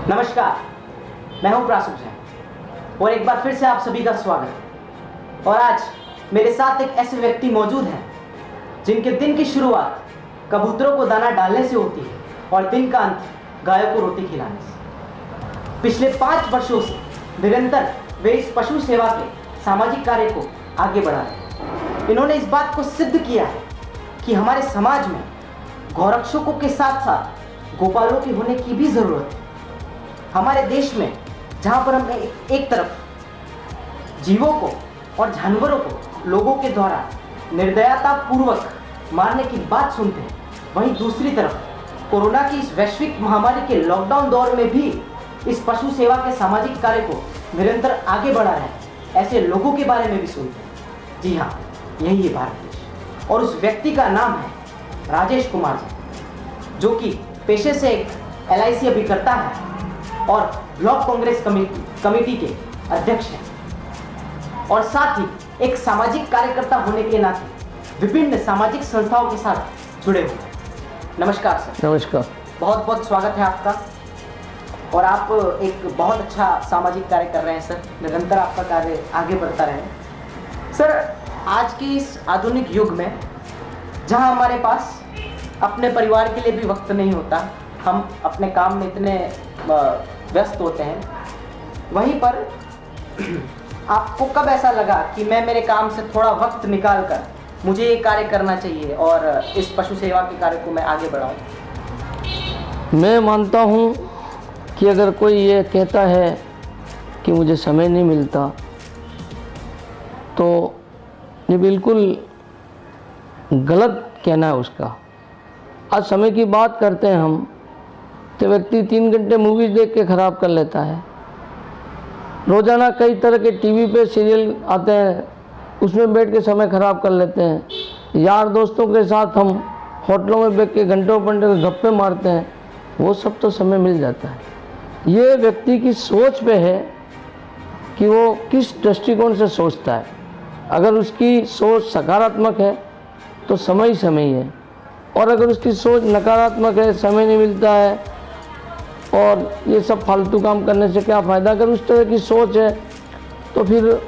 नमस्कार, मैं हूं प्रासुक जैन और एक बार फिर से आप सभी का स्वागत है। और आज मेरे साथ एक ऐसे व्यक्ति मौजूद हैं जिनके दिन की शुरुआत कबूतरों को दाना डालने से होती है और दिन का अंत गायों को रोटी खिलाने से। पिछले 5 वर्षों से निरंतर वे इस पशु सेवा के सामाजिक कार्य को आगे बढ़ा रहे हैं। इन्होंने इस बात को सिद्ध किया है कि हमारे समाज में गौरक्षकों के साथ साथ गोपालों के होने की भी जरूरत है। हमारे देश में जहां पर हम एक तरफ जीवों को और जानवरों को लोगों के द्वारा निर्दयता पूर्वक मारने की बात सुनते हैं, वहीं दूसरी तरफ कोरोना की इस वैश्विक महामारी के लॉकडाउन दौर में भी इस पशु सेवा के सामाजिक कार्य को निरंतर आगे बढ़ा रहे हैं ऐसे लोगों के बारे में भी सुनते हैं। जी हाँ, यही है भारत देश। और उस व्यक्ति का नाम है राजेश कुमार जी, जो कि पेशे से एक LIC अभिकर्ता है और ब्लॉक कांग्रेस कमेटी के अध्यक्ष हैं और साथ ही एक सामाजिक कार्यकर्ता होने के नाते विभिन्न सामाजिक संस्थाओं के साथ जुड़े हुए हैं। नमस्कार सर। नमस्कार। बहुत बहुत स्वागत है आपका। और आप एक बहुत अच्छा सामाजिक कार्य कर रहे हैं सर, निरंतर आपका कार्य आगे बढ़ता रहे सर। आज के इस आधुनिक युग में जहां हमारे पास अपने परिवार के लिए भी वक्त नहीं होता, हम अपने काम में इतने व्यस्त होते हैं, वहीं पर आपको कब ऐसा लगा कि मैं मेरे काम से थोड़ा वक्त निकाल कर मुझे ये कार्य करना चाहिए और इस पशु सेवा के कार्य को मैं आगे बढ़ाऊं? मैं मानता हूँ कि अगर कोई ये कहता है कि मुझे समय नहीं मिलता, तो ये बिल्कुल गलत कहना है उसका। आज समय की बात करते हैं हम, तो व्यक्ति 3 घंटे मूवीज देख के ख़राब कर लेता है। रोज़ाना कई तरह के टीवी पे सीरियल आते हैं, उसमें बैठ के समय ख़राब कर लेते हैं। यार दोस्तों के साथ हम होटलों में बैठ के घंटों घंटे गप्पे मारते हैं, वो सब तो समय मिल जाता है। ये व्यक्ति की सोच पे है कि वो किस दृष्टिकोण से सोचता है। अगर उसकी सोच सकारात्मक है तो समय ही समय है, और अगर उसकी सोच नकारात्मक है, समय नहीं मिलता है और ये सब फालतू काम करने से क्या फ़ायदा, अगर उस तरह की सोच है तो फिर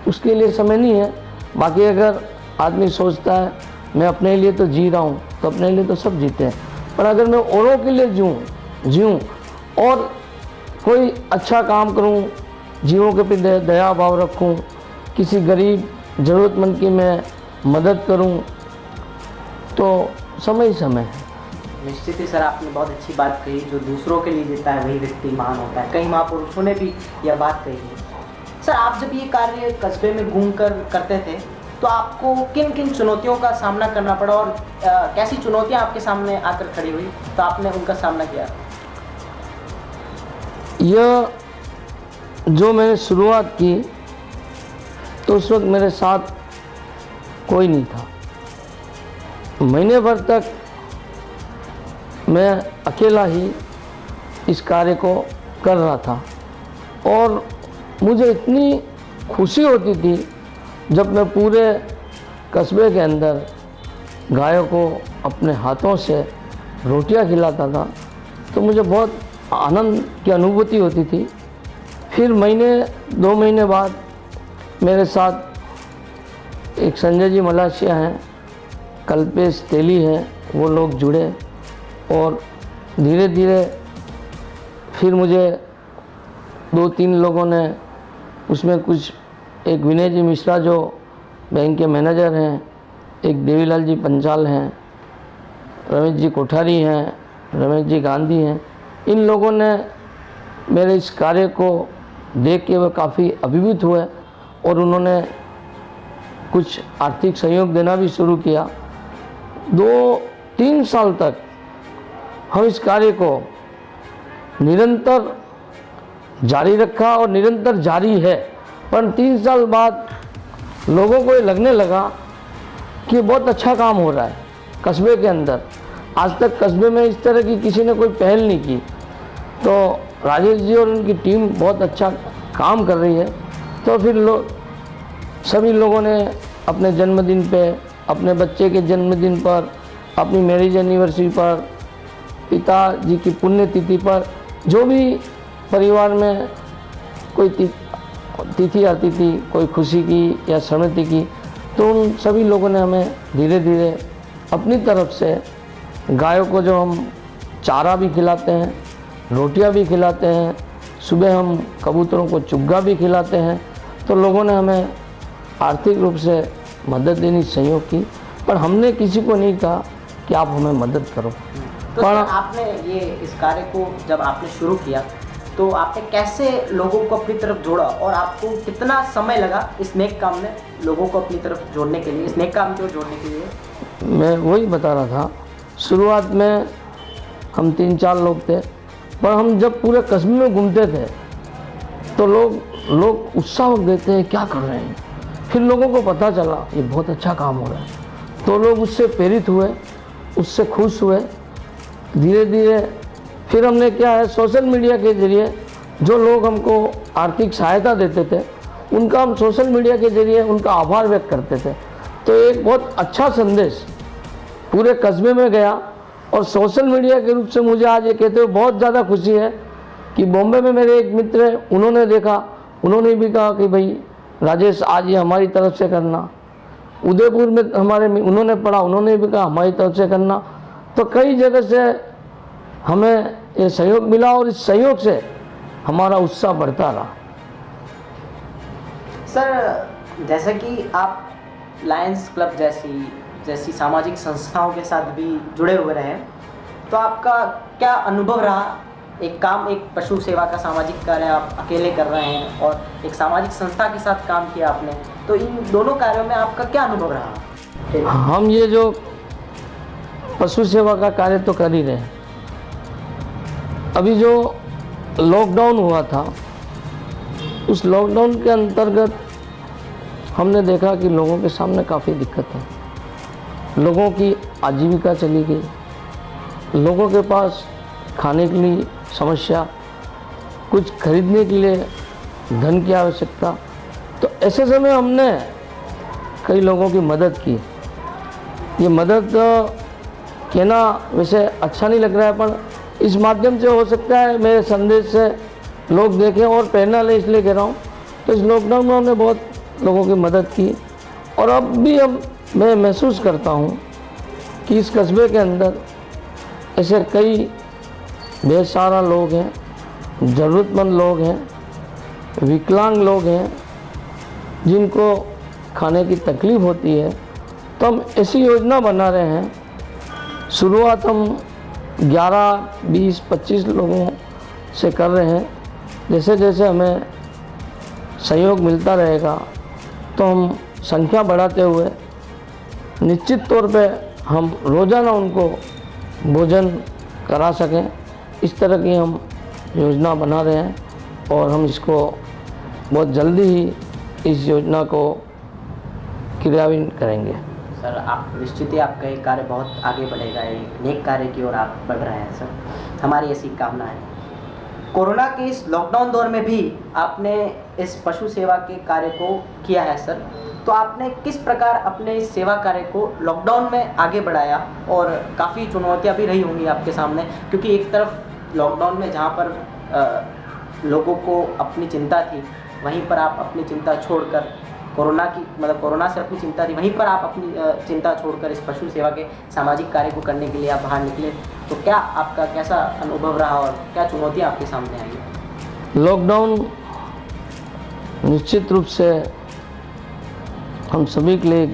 उसके लिए समय नहीं है। बाकी अगर आदमी सोचता है मैं अपने लिए तो जी रहा हूँ, तो अपने लिए तो सब जीते हैं, पर अगर मैं औरों के लिए जीऊँ और कोई अच्छा काम करूँ, जीवों के प्रति दया भाव रखूँ, किसी गरीब ज़रूरतमंद की मैं मदद करूँ, तो समय ही समय है। निश्चित ही सर, आपने बहुत अच्छी बात कही। जो दूसरों के लिए जीता है वही व्यक्ति महान होता है। कई महापुरुषों ने भी यह बात कही है। सर, आप जब ये कार्य कस्बे में घूमकर करते थे तो आपको किन किन चुनौतियों का सामना करना पड़ा और कैसी चुनौतियां आपके सामने आकर खड़ी हुई तो आपने उनका सामना किया? यह जो मैंने शुरुआत की तो उस वक्त मेरे साथ कोई नहीं था। महीने भर तक मैं अकेला ही इस कार्य को कर रहा था और मुझे इतनी खुशी होती थी जब मैं पूरे कस्बे के अंदर गायों को अपने हाथों से रोटियां खिलाता था, तो मुझे बहुत आनंद की अनुभूति होती थी। फिर 2 महीने बाद मेरे साथ एक संजय जी मलाशिया हैं, कल्पेश तेली हैं, वो लोग जुड़े और धीरे धीरे फिर मुझे 2-3 लोगों ने उसमें कुछ, एक विनय जी मिश्रा जो बैंक के मैनेजर हैं, एक देवीलाल जी पंचाल हैं, रमेश जी कोठारी हैं, रमेश जी गांधी हैं, इन लोगों ने मेरे इस कार्य को देख के वह काफ़ी अभिभूत हुए और उन्होंने कुछ आर्थिक सहयोग देना भी शुरू किया। 2-3 साल तक हम इस कार्य को निरंतर जारी रखा और निरंतर जारी है, पर 3 साल बाद लोगों को ये लगने लगा कि बहुत अच्छा काम हो रहा है कस्बे के अंदर। आज तक कस्बे में इस तरह की किसी ने कोई पहल नहीं की, तो राजेश जी और उनकी टीम बहुत अच्छा काम कर रही है। तो फिर सभी लोगों ने अपने जन्मदिन पे, अपने बच्चे के जन्मदिन पर, अपनी मैरिज एनिवर्सरी पर, पिताजी की पुण्यतिथि पर जो भी परिवार में कोई तिथि आती थी, कोई खुशी की या समिति की, तो उन सभी लोगों ने हमें धीरे धीरे अपनी तरफ से गायों को जो हम चारा भी खिलाते हैं, रोटियां भी खिलाते हैं, सुबह हम कबूतरों को चुग्गा भी खिलाते हैं, तो लोगों ने हमें आर्थिक रूप से मदद देनी, सहयोग की, पर हमने किसी को नहीं कहा कि आप हमें मदद करो। तो सर, आपने ये इस कार्य को जब आपने शुरू किया तो आपने कैसे लोगों को अपनी तरफ जोड़ा और आपको कितना समय लगा इस नेक काम में लोगों को अपनी तरफ जोड़ने के लिए, इस नेक काम की ओर जोड़ने के लिए? मैं वही बता रहा था, शुरुआत में हम 3-4 लोग थे, पर हम जब पूरे कस्बे में घूमते थे तो लोग उत्साह देते हैं, क्या कर रहे हैं। फिर लोगों को पता चला ये बहुत अच्छा काम हो रहा है, तो लोग उससे प्रेरित हुए, उससे खुश हुए। धीरे धीरे फिर हमने क्या है, सोशल मीडिया के ज़रिए जो लोग हमको आर्थिक सहायता देते थे उनका हम सोशल मीडिया के ज़रिए उनका आभार व्यक्त करते थे। तो एक बहुत अच्छा संदेश पूरे कस्बे में गया, और सोशल मीडिया के रूप से मुझे आज ये कहते हुए बहुत ज़्यादा खुशी है कि बॉम्बे में मेरे एक मित्र हैं, उन्होंने देखा, उन्होंने भी कहा कि भाई राजेश आज ये हमारी तरफ से करना। उदयपुर में उन्होंने पढ़ा, उन्होंने भी कहा हमारी तरफ से करना। तो कई जगह से हमें ये सहयोग मिला और इस सहयोग से हमारा उत्साह बढ़ता रहा। सर, जैसा कि आप लायंस क्लब जैसी सामाजिक संस्थाओं के साथ भी जुड़े हुए रहे, तो आपका क्या अनुभव रहा? एक पशु सेवा का सामाजिक कार्य आप अकेले कर रहे हैं और एक सामाजिक संस्था के साथ काम किया आपने, तो इन दोनों कार्यों में आपका क्या अनुभव रहा? हम ये जो पशु सेवा का कार्य तो कर ही रहे हैं। अभी जो लॉकडाउन हुआ था, उस लॉकडाउन के अंतर्गत हमने देखा कि लोगों के सामने काफ़ी दिक्कत है, लोगों की आजीविका चली गई, लोगों के पास खाने के लिए समस्या, कुछ खरीदने के लिए धन की आवश्यकता। तो ऐसे समय हमने कई लोगों की मदद की। ये मदद कहना वैसे अच्छा नहीं लग रहा है, पर इस माध्यम से हो सकता है मेरे संदेश से लोग देखें और प्रेरणा ले, इसलिए कह रहा हूँ। तो इस लॉकडाउन में हमने बहुत लोगों की मदद की, और अब भी मैं महसूस करता हूँ कि इस कस्बे के अंदर ऐसे कई बेसहारा लोग हैं, ज़रूरतमंद लोग हैं, विकलांग लोग हैं, जिनको खाने की तकलीफ़ होती है। तो हम ऐसी योजना बना रहे हैं। शुरुआत हम 11, 20, 25 लोगों से कर रहे हैं। जैसे जैसे हमें सहयोग मिलता रहेगा तो हम संख्या बढ़ाते हुए निश्चित तौर पे हम रोज़ाना उनको भोजन करा सकें, इस तरह की हम योजना बना रहे हैं, और हम इसको बहुत जल्दी ही इस योजना को क्रियान्वित करेंगे। सर, आप निश्चित ही आपका ये कार्य बहुत आगे बढ़ेगा, एक नेक कार्य की ओर आप बढ़ रहे हैं सर, हमारी ऐसी कामना है। कोरोना के इस लॉकडाउन दौर में भी आपने इस पशु सेवा के कार्य को किया है सर, तो आपने किस प्रकार अपने इस सेवा कार्य को लॉकडाउन में आगे बढ़ाया? और काफ़ी चुनौतियाँ भी रही होंगी आपके सामने, क्योंकि एक तरफ लॉकडाउन में जहाँ पर लोगों को अपनी चिंता थी, वहीं पर आप अपनी चिंता छोड़कर कोरोना से अपनी चिंता थी, वहीं पर आप अपनी चिंता छोड़कर इस पशु सेवा के सामाजिक कार्य को करने के लिए आप बाहर निकले। तो क्या आपका कैसा अनुभव रहा और क्या चुनौतियाँ आपके सामने आई? लॉकडाउन निश्चित रूप से हम सभी के लिए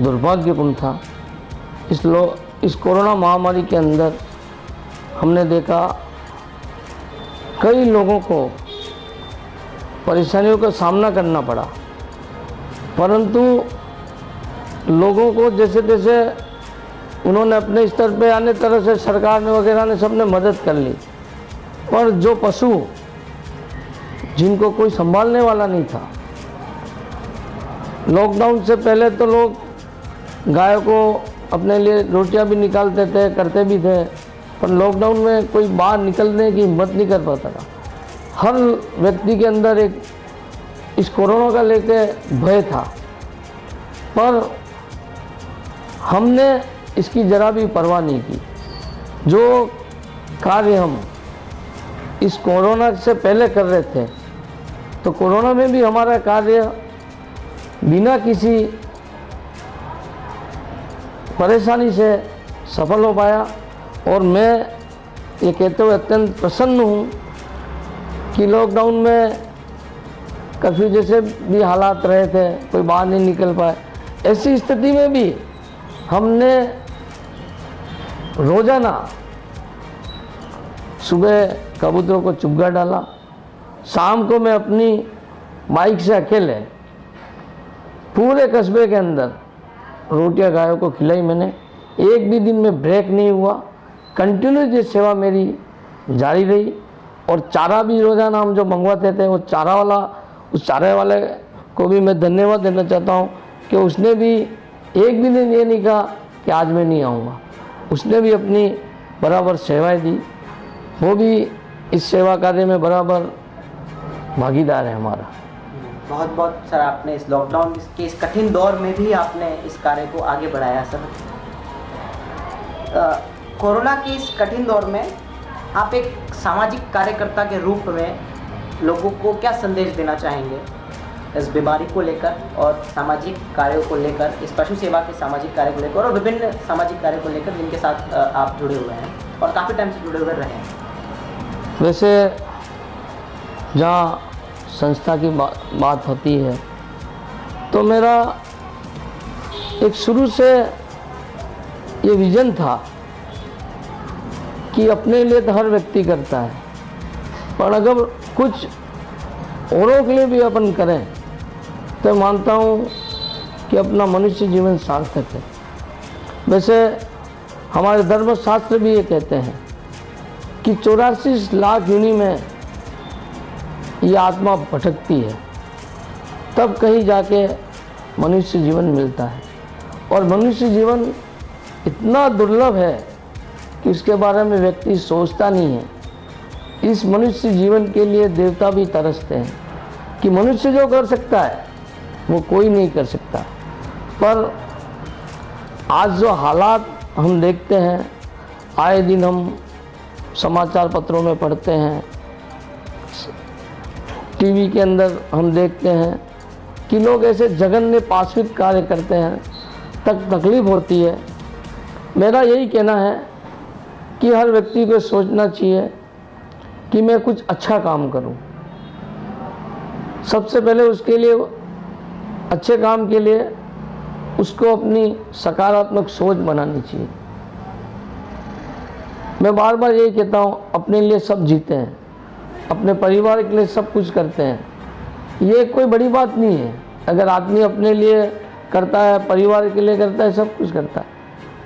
दुर्भाग्यपूर्ण था। इस कोरोना महामारी के अंदर हमने देखा कई लोगों को परेशानियों का सामना करना पड़ा, परंतु लोगों को जैसे तैसे उन्होंने अपने स्तर पे आने तरह से सरकार ने वगैरह ने सबने मदद कर ली। पर जो पशु जिनको कोई संभालने वाला नहीं था, लॉकडाउन से पहले तो लोग गायों को अपने लिए रोटियां भी निकालते थे, करते भी थे, पर लॉकडाउन में कोई बाहर निकलने की हिम्मत नहीं कर पाता था। हर व्यक्ति के अंदर एक इस कोरोना का लेके भय था, पर हमने इसकी जरा भी परवाह नहीं की। जो कार्य हम इस कोरोना से पहले कर रहे थे, तो कोरोना में भी हमारा कार्य बिना किसी परेशानी से सफल हो पाया। और मैं ये कहते हुए अत्यंत प्रसन्न हूँ कि लॉकडाउन में कर्फ्यू जैसे भी हालात रहे थे, कोई बाहर नहीं निकल पाए, ऐसी स्थिति में भी हमने रोज़ाना सुबह कबूतरों को चुग्गा डाला, शाम को मैं अपनी बाइक से अकेले पूरे कस्बे के अंदर रोटियां गायों को खिलाई मैंने। एक भी दिन में ब्रेक नहीं हुआ, कंटिन्यू ये सेवा मेरी जारी रही। और चारा भी रोज़ाना हम जो मंगवाते थे, वो चारा वाला, उस चारे वाले को भी मैं धन्यवाद देना चाहता हूँ कि उसने भी एक भी दिन ये नहीं कहा कि आज मैं नहीं आऊँगा। उसने भी अपनी बराबर सेवाएं दी, वो भी इस सेवा कार्य में बराबर भागीदार है हमारा। बहुत बहुत सर, आपने इस लॉकडाउन के इस कठिन दौर में भी आपने इस कार्य को आगे बढ़ाया सर। कोरोना के इस कठिन दौर में आप एक सामाजिक कार्यकर्ता के रूप में लोगों को क्या संदेश देना चाहेंगे इस बीमारी को लेकर और सामाजिक कार्यों को लेकर, इस पशु सेवा के सामाजिक कार्य को लेकर और विभिन्न सामाजिक कार्यों को लेकर जिनके साथ आप जुड़े हुए हैं और काफ़ी टाइम से जुड़े हुए रहे हैं? वैसे जहाँ संस्था की बात होती है तो मेरा एक शुरू से ये विज़न था कि अपने लिए तो हर व्यक्ति करता है, पर अगर कुछ औरों के लिए भी अपन करें तो मानता हूँ कि अपना मनुष्य जीवन सार्थक है। वैसे हमारे धर्मशास्त्र भी ये कहते हैं कि 84 लाख योनि में ये आत्मा भटकती है, तब कहीं जाके मनुष्य जीवन मिलता है। और मनुष्य जीवन इतना दुर्लभ है कि उसके बारे में व्यक्ति सोचता नहीं है। इस मनुष्य जीवन के लिए देवता भी तरसते हैं कि मनुष्य जो कर सकता है वो कोई नहीं कर सकता। पर आज जो हालात हम देखते हैं, आए दिन हम समाचार पत्रों में पढ़ते हैं, टीवी के अंदर हम देखते हैं कि लोग ऐसे जघन्य पाशविक कार्य करते हैं, तकलीफ होती है। मेरा यही कहना है कि हर व्यक्ति को सोचना चाहिए कि मैं कुछ अच्छा काम करूं। सबसे पहले उसके लिए, अच्छे काम के लिए उसको अपनी सकारात्मक सोच बनानी चाहिए। मैं बार बार यही कहता हूं, अपने लिए सब जीते हैं, अपने परिवार के लिए सब कुछ करते हैं। ये कोई बड़ी बात नहीं है। अगर आदमी अपने लिए करता है, परिवार के लिए करता है, सब कुछ करता है,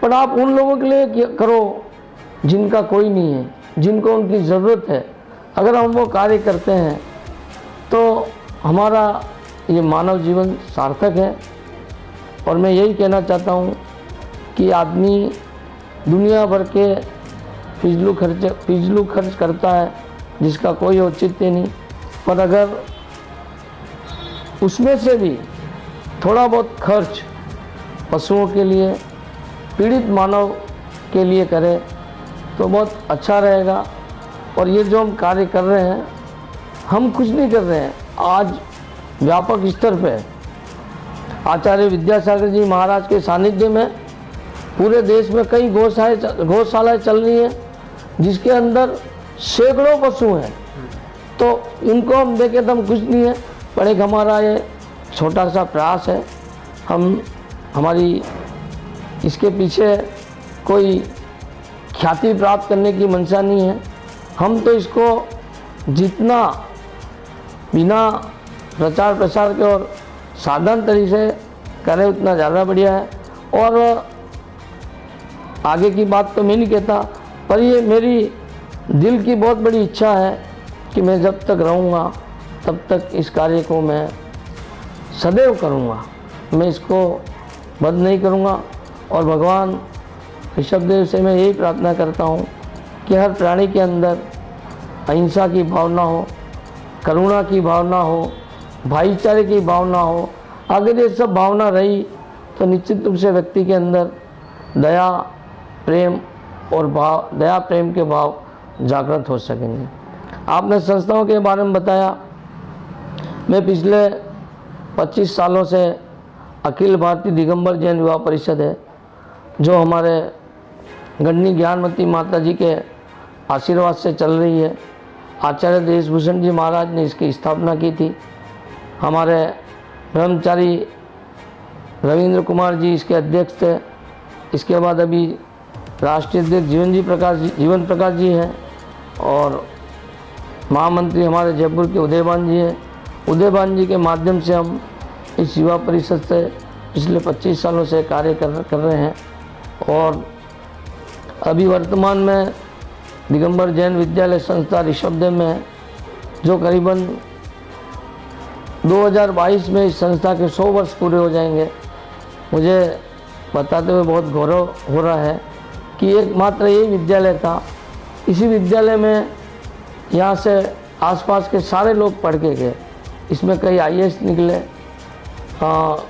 पर आप उन लोगों के लिए करो जिनका कोई नहीं है, जिनको उनकी ज़रूरत है। अगर हम वो कार्य करते हैं तो हमारा ये मानव जीवन सार्थक है। और मैं यही कहना चाहता हूँ कि आदमी दुनिया भर के फिजूल खर्च करता है जिसका कोई औचित्य नहीं, पर अगर उसमें से भी थोड़ा बहुत खर्च पशुओं के लिए, पीड़ित मानव के लिए करे तो बहुत अच्छा रहेगा। और ये जो हम कार्य कर रहे हैं, हम कुछ नहीं कर रहे हैं। आज व्यापक स्तर पे आचार्य विद्यासागर जी महाराज के सानिध्य में पूरे देश में कई गौशालाएँ चल रही हैं जिसके अंदर सैकड़ों पशु हैं। तो उनको हम देखें तो हम कुछ नहीं है, पर एक हमारा ये छोटा सा प्रयास है। हमारी इसके पीछे कोई ख्याति प्राप्त करने की मंशा नहीं है। हम तो इसको जितना बिना प्रचार प्रसार के और साधारण तरीके से करें उतना ज़्यादा बढ़िया है। और आगे की बात तो मैं नहीं कहता, पर ये मेरी दिल की बहुत बड़ी इच्छा है कि मैं जब तक रहूँगा तब तक इस कार्य को मैं सदैव करूँगा, मैं इसको बंद नहीं करूँगा। और भगवान ऋषभदेव से मैं यही प्रार्थना करता हूँ कि हर प्राणी के अंदर अहिंसा की भावना हो, करुणा की भावना हो, भाईचारे की भावना हो। अगर ये सब भावना रही तो निश्चित रूप से व्यक्ति के अंदर दया प्रेम के भाव जागृत हो सकेंगे। आपने संस्थाओं के बारे में बताया। मैं पिछले 25 सालों से अखिल भारतीय दिगंबर जैन युवा परिषद है, जो हमारे गणनी ज्ञानमती माता जी के आशीर्वाद से चल रही है। आचार्य देशभूषण जी महाराज ने इसकी स्थापना की थी। हमारे ब्रह्मचारी रविंद्र कुमार जी इसके अध्यक्ष थे। इसके बाद अभी राष्ट्रीय अध्यक्ष जीवन प्रकाश जी हैं और महामंत्री हमारे जयपुर के उदयभान जी हैं। उदयभान जी के माध्यम से हम इस युवा परिषद से पिछले 25 सालों से कार्य कर रहे हैं और अभी वर्तमान में दिगंबर जैन विद्यालय संस्था ऋषभदेव में है, जो करीबन 2022 में इस संस्था के 100 वर्ष पूरे हो जाएंगे। मुझे बताते हुए बहुत गौरव हो रहा है कि एकमात्र यही विद्यालय था। इसी विद्यालय में यहाँ से आसपास के सारे लोग पढ़ के गए। इसमें कई IAS निकले,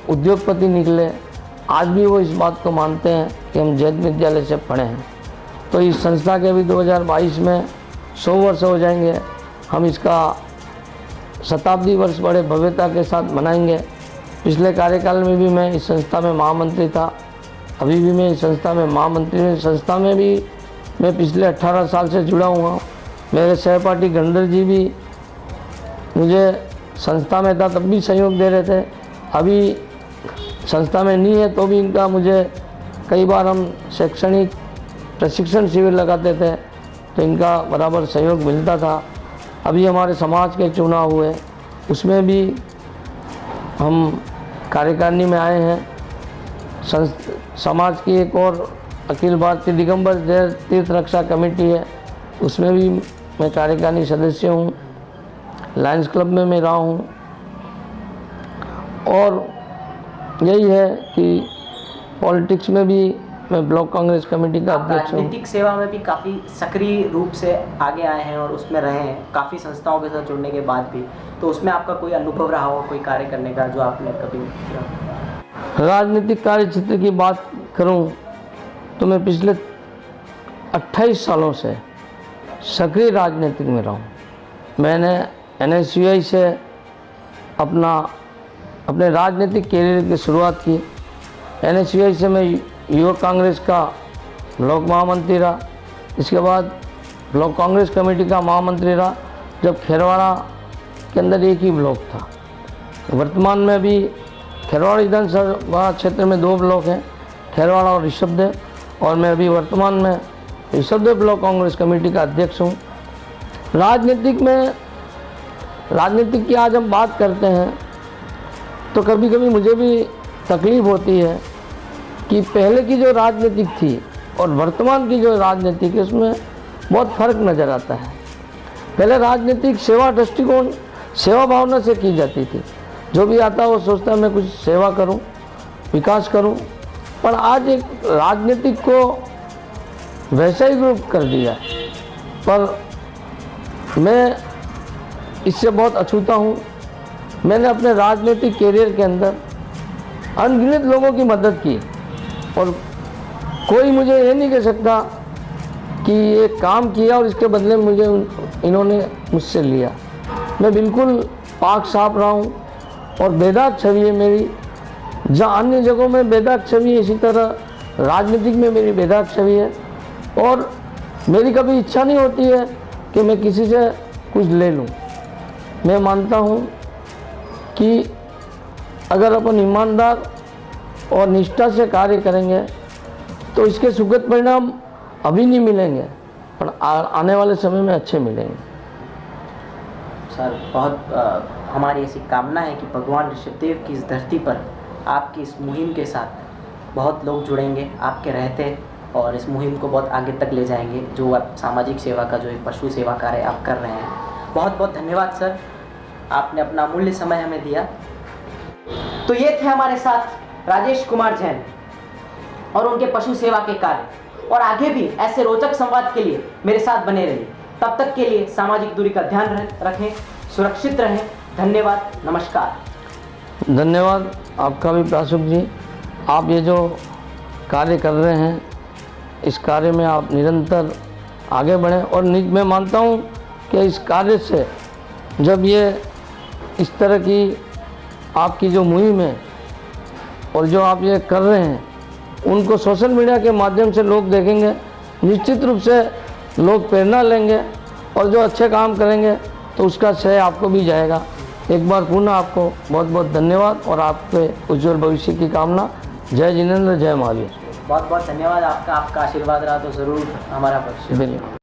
उद्योगपति निकले। आज भी वो इस बात को मानते हैं कि हम जैन विद्यालय से पढ़े हैं। तो इस संस्था के भी 2022 में 100 वर्ष हो जाएंगे। हम इसका शताब्दी वर्ष बड़े भव्यता के साथ मनाएंगे। पिछले कार्यकाल में भी मैं इस संस्था में महामंत्री था, अभी भी मैं इस संस्था में महामंत्री हूँ। संस्था में भी मैं पिछले 18 साल से जुड़ा हुआ हूँ। मेरे सहपाठी गंधर जी भी मुझे संस्था में था तब भी सहयोग दे रहे थे। अभी संस्था में नहीं है तो भी इनका मुझे कई बार हम शैक्षणिक प्रशिक्षण शिविर लगाते थे तो इनका बराबर सहयोग मिलता था। अभी हमारे समाज के चुनाव हुए, उसमें भी हम कार्यकारिणी में आए हैं। समाज की एक और अखिल भारतीय दिगंबर जैन तीर्थ रक्षा कमेटी है, उसमें भी मैं कार्यकारिणी सदस्य हूँ। लायंस क्लब में मैं रहा हूँ और यही है कि पॉलिटिक्स में भी मैं ब्लॉक कांग्रेस कमेटी का अध्यक्ष हूँ। राजनीतिक सेवा में भी काफ़ी सक्रिय रूप से आगे आए हैं और उसमें रहे हैं काफ़ी संस्थाओं के साथ जुड़ने के बाद भी। तो उसमें आपका कोई अनुभव रहा हो कोई कार्य करने का जो आपने कभी किया? राजनीतिक कार्य क्षेत्र की बात करूँ तो मैं पिछले 28 सालों से सक्रिय राजनीतिक में रहा हूँ। मैंने NSUI से अपने राजनीतिक कैरियर की शुरुआत की। NSUI से मैं युवक कांग्रेस का ब्लॉक महामंत्री रहा। इसके बाद ब्लॉक कांग्रेस कमेटी का महामंत्री रहा, जब खेरवाड़ा के अंदर एक ही ब्लॉक था। वर्तमान में भी खेरवाड़ा विधानसभा क्षेत्र में 2 ब्लॉक हैं, खेरवाड़ा और ऋषभदेव, और मैं अभी वर्तमान में ऋषभदेव ब्लॉक कांग्रेस कमेटी का अध्यक्ष हूँ। राजनीतिक की आज हम बात करते हैं तो कभी कभी मुझे भी तकलीफ़ होती है कि पहले की जो राजनीतिक थी और वर्तमान की जो राजनीतिक है उसमें बहुत फ़र्क नज़र आता है। पहले राजनीतिक सेवा दृष्टिकोण, सेवा भावना से की जाती थी। जो भी आता वो सोचता है मैं कुछ सेवा करूं, विकास करूं, पर आज एक राजनीतिक को वैसा ही ग्रुप कर दिया है। पर मैं इससे बहुत अछूता हूं। मैंने अपने राजनीतिक कैरियर के अंदर अनगिनत लोगों की मदद की और कोई मुझे ये नहीं कह सकता कि ये काम किया और इसके बदले मुझे इन्होंने मुझसे लिया। मैं बिल्कुल पाक साफ रहा हूँ और बेदाग छवि है मेरी। जहाँ अन्य जगहों में बेदाग छवि है, इसी तरह राजनीतिक में मेरी बेदाग छवि है और मेरी कभी इच्छा नहीं होती है कि मैं किसी से कुछ ले लूँ। मैं मानता हूँ कि अगर अपन ईमानदार और निष्ठा से कार्य करेंगे तो इसके सुखद परिणाम अभी नहीं मिलेंगे, पर आने वाले समय में अच्छे मिलेंगे। सर, बहुत हमारी ऐसी कामना है कि भगवान ऋषभदेव की इस धरती पर आपकी इस मुहिम के साथ बहुत लोग जुड़ेंगे आपके रहते और इस मुहिम को बहुत आगे तक ले जाएंगे, जो आप सामाजिक सेवा का जो एक पशु सेवा कार्य आप कर रहे हैं। बहुत बहुत धन्यवाद सर, आपने अपना अमूल्य समय हमें दिया। तो ये थे हमारे साथ राजेश कुमार जैन और उनके पशु सेवा के कार्य, और आगे भी ऐसे रोचक संवाद के लिए मेरे साथ बने रहिए। तब तक के लिए सामाजिक दूरी का ध्यान रखें, सुरक्षित रहें। धन्यवाद, नमस्कार। धन्यवाद आपका भी प्रासुक जी। आप ये जो कार्य कर रहे हैं इस कार्य में आप निरंतर आगे बढ़ें और मैं मानता हूँ कि इस कार्य से जब ये इस तरह की आपकी जो मुहिम है और जो आप ये कर रहे हैं उनको सोशल मीडिया के माध्यम से लोग देखेंगे, निश्चित रूप से लोग प्रेरणा लेंगे और जो अच्छे काम करेंगे तो उसका श्रेय आपको भी जाएगा। एक बार पुनः आपको बहुत बहुत धन्यवाद और आपके उज्जवल भविष्य की कामना। जय जिनेंद्र, जय महावीर। बहुत बहुत धन्यवाद आपका। आपका आशीर्वाद रहा तो ज़रूर हमारा पक्ष। बिल्कुल।